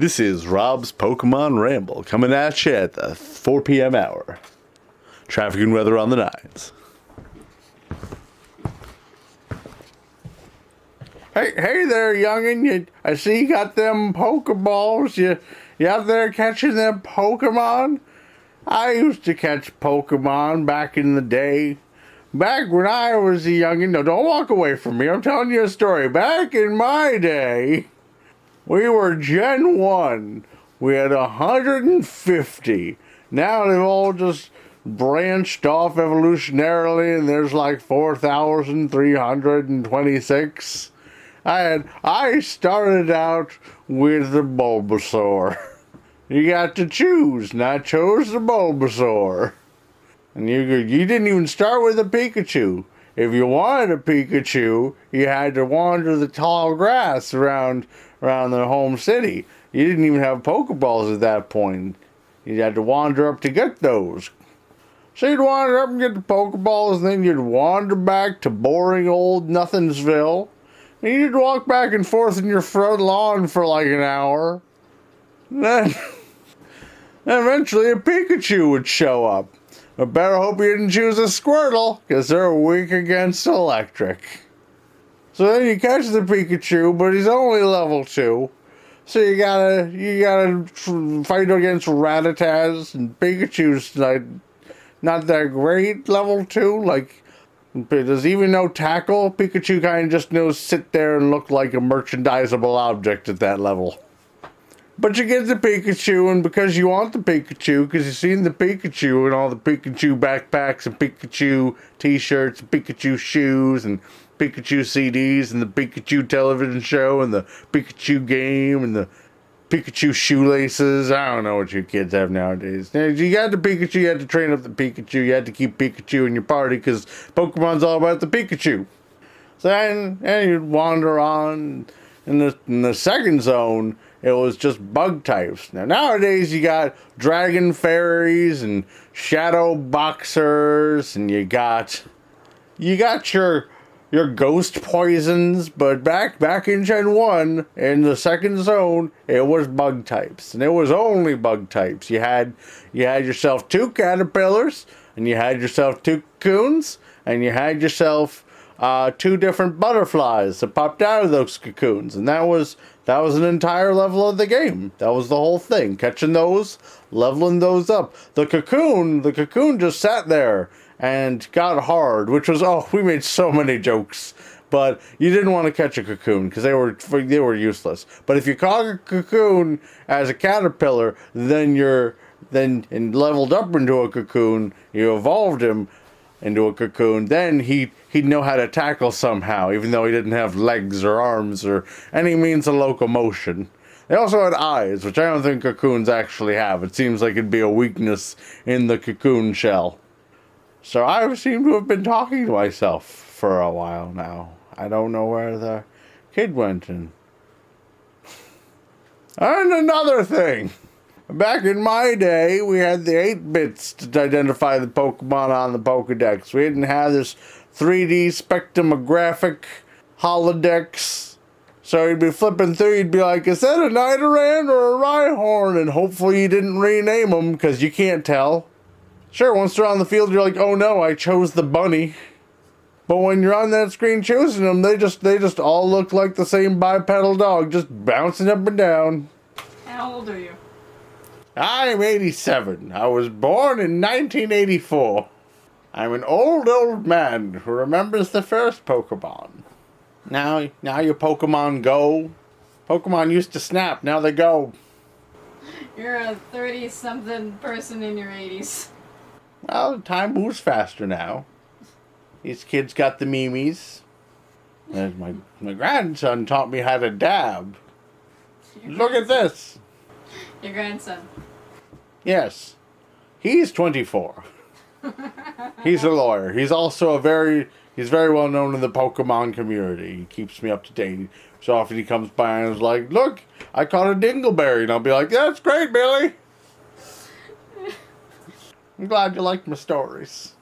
This is Rob's Pokemon Ramble, coming at you at the 4 p.m. hour. Traffic and weather on the 9s. Hey there, youngin'. I see you got them Pokeballs. You out there catching them Pokemon? I used to catch Pokemon back in the day. Back when I was a youngin'. No, don't walk away from me. I'm telling you a story. Back in my day, we were Gen 1. We had 150. Now they've all just branched off evolutionarily, and there's like 4,326. I started out with the Bulbasaur. You got to choose, and I chose the Bulbasaur. And you didn't even start with a Pikachu. If you wanted a Pikachu, you had to wander the tall grass around the home city. You didn't even have Pokeballs at that point. You had to wander up to get those. So you'd wander up and get the Pokeballs, and then you'd wander back to boring old Nothingsville. And you'd walk back and forth in your front lawn for like an hour. Then eventually a Pikachu would show up. But better hope you didn't choose a Squirtle, because they're weak against electric. So then you catch the Pikachu, but he's only level 2. So you gotta fight against Rattatas, and Pikachu's like not that great level 2. Like, does he even know tackle? Pikachu kind of just knows sit there and look like a merchandisable object at that level. But you get the Pikachu, and because you want the Pikachu, because you've seen the Pikachu and all the Pikachu backpacks and Pikachu t-shirts and Pikachu shoes and Pikachu CDs and the Pikachu television show and the Pikachu game and the Pikachu shoelaces. I don't know what you kids have nowadays. You got the Pikachu, you had to train up the Pikachu, you had to keep Pikachu in your party because Pokemon's all about the Pikachu. So then you'd wander on. In the second zone, it was just bug types. Now nowadays you got dragon fairies and shadow boxers, and you got your ghost poisons, but back in Gen 1, in the second zone, it was bug types. And it was only bug types. You had yourself 2 caterpillars, and you had yourself 2 cocoons, and you had yourself 2 different butterflies that popped out of those cocoons. And that was an entire level of the game. That was the whole thing. Catching those, leveling those up. The cocoon just sat there and got hard, which was, we made so many jokes. But you didn't want to catch a cocoon because they were useless. But if you caught a cocoon as a caterpillar, then leveled up into a cocoon, you evolved him into a cocoon, then he'd know how to tackle somehow, even though he didn't have legs or arms or any means of locomotion. They also had eyes, which I don't think cocoons actually have. It seems like it'd be a weakness in the cocoon shell. So I seem to have been talking to myself for a while now. I don't know where the kid went. And another thing. Back in my day, we had the 8-bits to identify the Pokemon on the Pokedex. We didn't have this 3D spectromographic holodex. So you'd be flipping through, you'd be like, is that a Nidoran or a Rhyhorn? And hopefully you didn't rename them, because you can't tell. Sure, once they're on the field, you're like, oh no, I chose the bunny. But when you're on that screen choosing them, they just all look like the same bipedal dog, just bouncing up and down. How old are you? I'm 87. I was born in 1984. I'm an old man who remembers the first Pokemon. Now your Pokemon go. Pokemon used to snap, now they go. You're a 30-something person in your 80s. Well, time moves faster now. These kids got the memes. And my grandson taught me how to dab. Look at this. Your grandson. Yes. He's 24. He's a lawyer. He's also he's very well known in the Pokemon community. He keeps me up to date. So often he comes by and is like, look, I caught a dingleberry. And I'll be like, that's great, Billy. I'm glad you liked my stories.